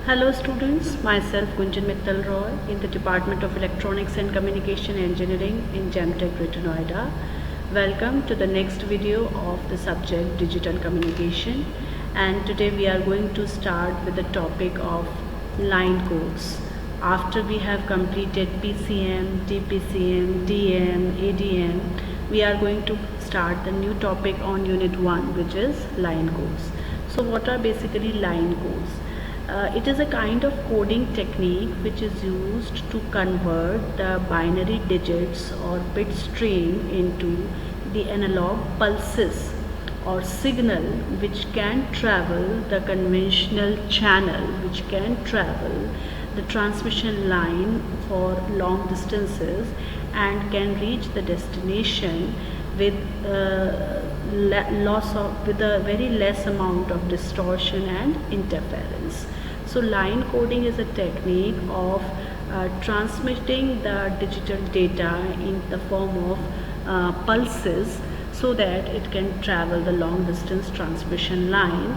Hello students, myself Gunjan Mittal Roy in the Department of Electronics and Communication Engineering in GEMTech Greater Noida. Welcome to the next video of the subject Digital Communication, and today we are going to start with the topic of line codes. After we have completed PCM, DPCM, DM, ADM, we are going to start the new topic on Unit 1, which is line codes. So what are basically line codes? It is a kind of coding technique which is used to convert the binary digits or bit stream into the analog pulses or signal which can travel the conventional channel, which can travel the transmission line for long distances and can reach the destination with with a very less amount of distortion and interference. So line coding is a technique of transmitting the digital data in the form of pulses so that it can travel the long distance transmission line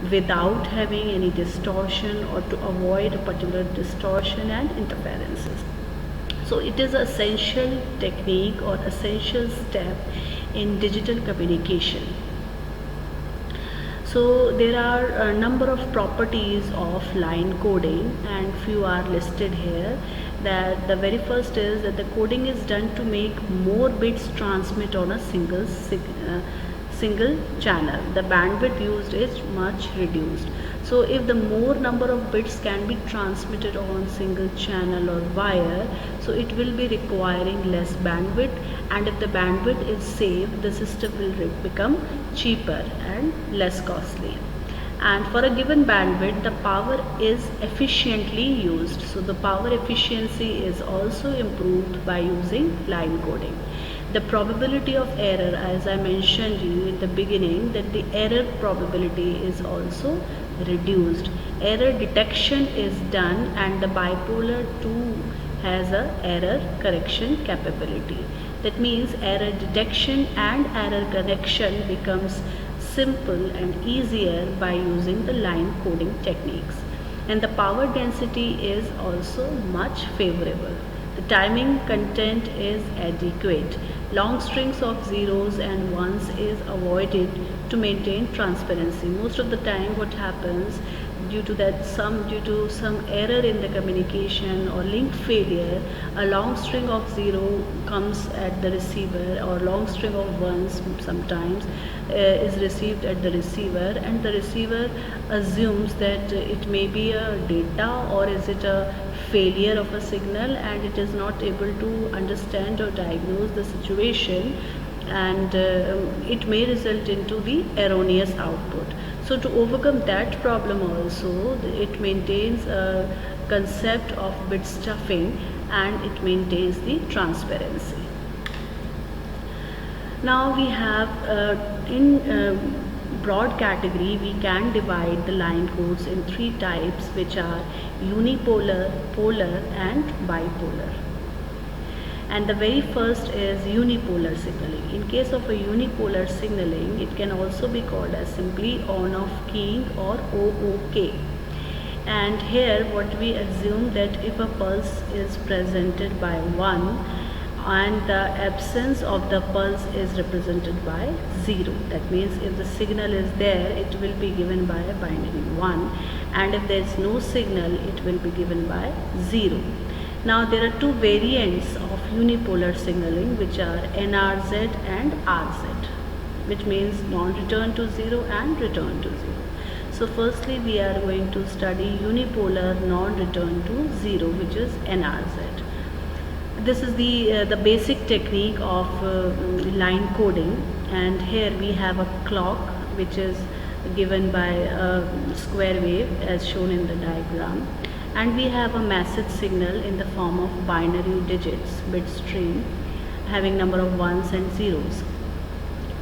without having any distortion or to avoid a particular distortion and interferences. So it is an essential technique or essential step in digital communication. So there are a number of properties of line coding and few are listed here. That the very first is that the coding is done to make more bits transmit on a single channel. The bandwidth used is much reduced. So if the more number of bits can be transmitted on single channel or wire, so it will be requiring less bandwidth, and if the bandwidth is saved, the system will become cheaper and less costly. And for a given bandwidth, the power is efficiently used. So the power efficiency is also improved by using line coding. The probability of error, as I mentioned you in the beginning, that the error probability is also reduced. Error detection is done, and the bipolar too has a error correction capability. That means error detection and error correction becomes simple and easier by using the line coding techniques. And the power density is also much favorable. The timing content is adequate. Long strings of zeros and ones is avoided to maintain transparency. Most of the time what happens due to some error in the communication or link failure, a long string of zero comes at the receiver, or long string of ones sometimes is received at the receiver, and the receiver assumes that it may be a data or is it a failure of a signal, and it is not able to understand or diagnose the situation, and it may result into the erroneous output. So to overcome that problem also, it maintains a concept of bit stuffing and it maintains the transparency. Now we have in broad category, we can divide the line codes in three types, which are unipolar, polar and bipolar. And the very first is unipolar signaling. In case of a unipolar signaling, it can also be called as simply on-off keying or OOK. And here what we assume that if a pulse is presented by 1 and the absence of the pulse is represented by 0, that means if the signal is there, it will be given by a binary 1, and if there is no signal, it will be given by 0. Now there are two variants of unipolar signaling, which are NRZ and RZ, which means non-return to 0 and return to 0. So firstly we are going to study unipolar non-return to 0, which is NRZ. This is the basic technique of line coding, and here we have a clock which is given by a square wave as shown in the diagram, and we have a message signal in the form of binary digits bit stream having number of ones and zeros.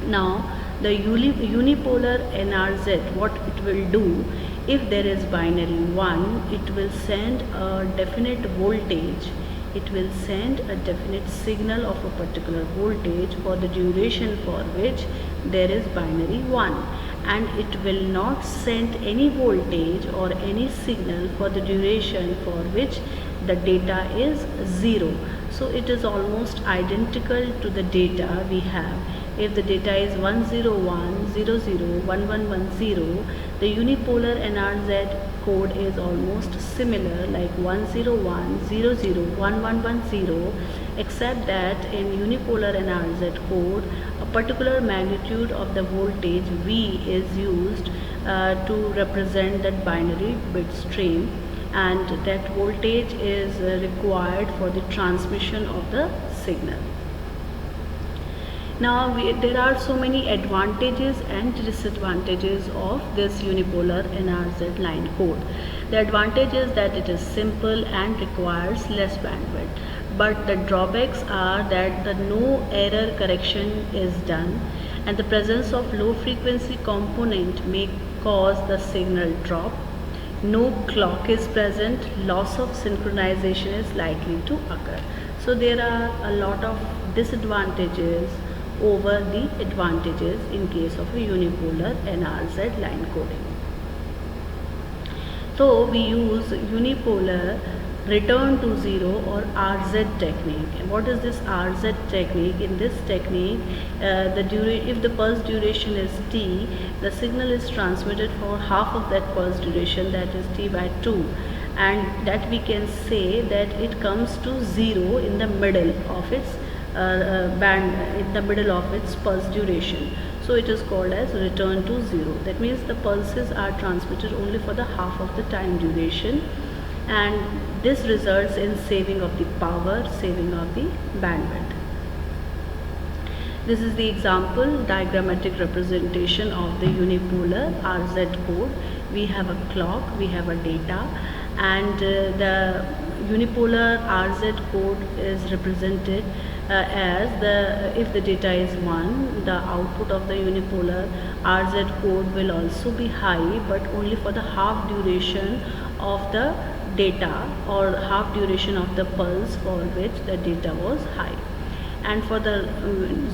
Now the unipolar NRZ, what it will do, if there is binary 1, it will send a definite voltage, it will send a definite signal of a particular voltage for the duration for which there is binary 1, and it will not send any voltage or any signal for the duration for which the data is 0. So it is almost identical to the data we have. If the data is 101001110, the unipolar NRZ code is almost similar like 101001110, except that in unipolar NRZ code a particular magnitude of the voltage V is used to represent that binary bit stream, and that voltage is required for the transmission of the signal. Now there are so many advantages and disadvantages of this unipolar NRZ line code. The advantage is that it is simple and requires less bandwidth, but the drawbacks are that the no error correction is done, and the presence of low frequency component may cause the signal drop. No clock is present, loss of synchronization is likely to occur. So there are a lot of disadvantages over the advantages in case of a unipolar NRZ line coding. So we use unipolar return to zero or RZ technique. And what is this RZ technique? In this technique, if the pulse duration is T, the signal is transmitted for half of that pulse duration, that is T by 2, and that we can say that it comes to 0 in the middle of its band, in the middle of its pulse duration. So it is called as return to 0. That means the pulses are transmitted only for the half of the time duration, and this results in saving of the power, saving of the bandwidth. This is the example diagrammatic representation of the unipolar RZ code. We have a clock, we have a data, and the unipolar RZ code is represented as if the data is 1, the output of the unipolar RZ code will also be high, but only for the half duration of the data or half duration of the pulse for which the data was high. And for the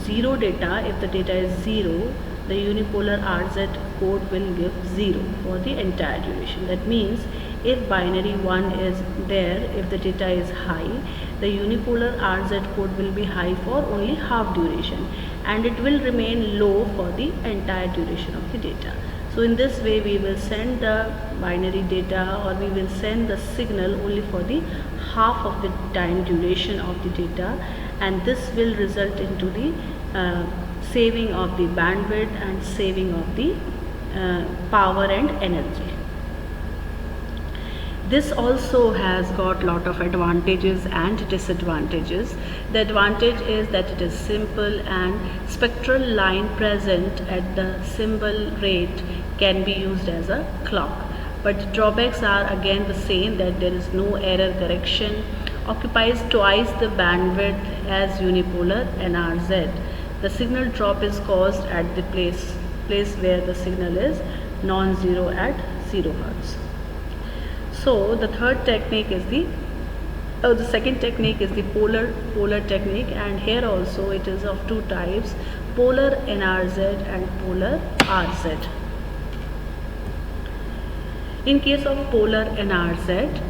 0 data, if the data is 0, the unipolar RZ code will give 0 for the entire duration. That means if binary 1 is there, if the data is high, the unipolar RZ code will be high for only half duration, and it will remain low for the entire duration of the data. So in this way we will send the binary data, or we will send the signal only for the half of the time duration of the data, and this will result into the saving of the bandwidth and saving of the power and energy. This also has got lot of advantages and disadvantages. The advantage is that it is simple, and spectral line present at the symbol rate can be used as a clock. But the drawbacks are again the same, that there is no error correction, occupies twice the bandwidth as unipolar NRZ. The signal drop is caused at the place where the signal is non-zero at 0 Hz. So the third technique is the second technique is the polar technique, and here also it is of two types, polar NRZ and polar RZ. In case of polar NRZ,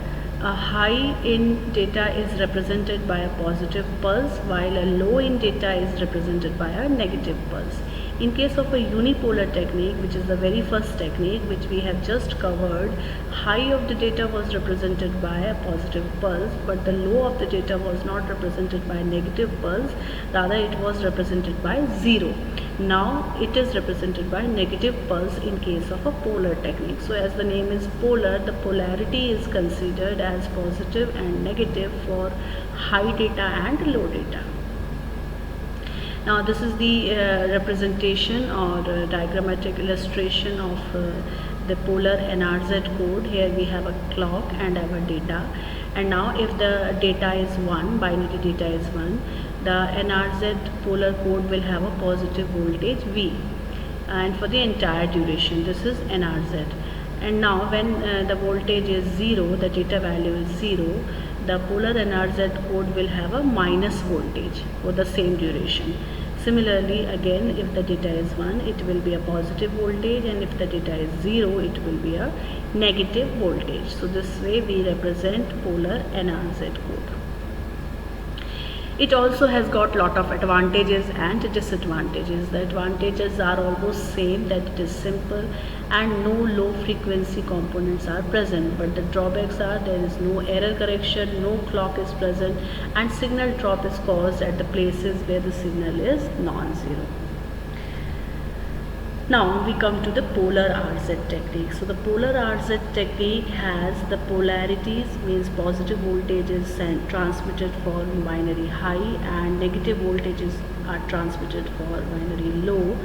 a high in data is represented by a positive pulse, while a low in data is represented by a negative pulse. In case of a unipolar technique, which is the very first technique which we have just covered, high of the data was represented by a positive pulse, but the low of the data was not represented by a negative pulse, rather it was represented by 0. Now it is represented by negative pulse in case of a polar technique. So as the name is polar, the polarity is considered as positive and negative for high data and low data. Now this is the representation or diagrammatic illustration of the polar NRZ code. Here we have a clock and have a data, and now if the data is 1, binary data is 1, the NRZ polar code will have a positive voltage V, and for the entire duration this is NRZ. And now when the voltage is 0, the data value is 0, the polar NRZ code will have a minus voltage for the same duration. Similarly, again, if the data is 1, it will be a positive voltage, and if the data is 0, it will be a negative voltage. So this way we represent polar NRZ code. It also has got lot of advantages and disadvantages. The advantages are almost same, that it is simple and no low frequency components are present, but the drawbacks are there is no error correction, no clock is present, and signal drop is caused at the places where the signal is non-zero. Now we come to the polar RZ technique. So the polar RZ technique has the polarities, means positive voltages transmitted for binary high and negative voltages are transmitted for binary low,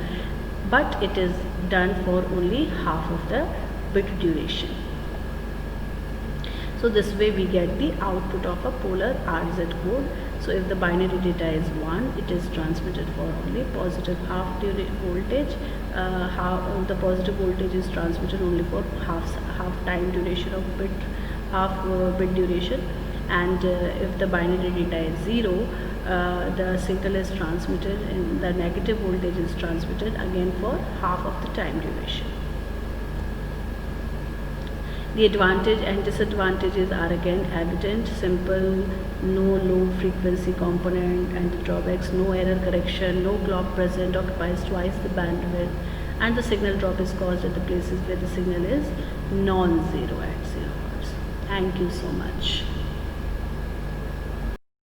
but it is done for only half of the bit duration. So this way we get the output of a polar RZ code. So if the binary data is 1, it is transmitted for only positive half voltage. The positive voltage is transmitted only for half time duration of bit duration. And if the binary data is 0, the signal is transmitted and the negative voltage is transmitted again for half of the time duration. The advantage and disadvantages are again evident: simple, no low frequency component, and the drawbacks: no error correction, no clock present, occupies twice the bandwidth, and the signal drop is caused at the places where the signal is non-zero at 0 Hz. Thank you so much.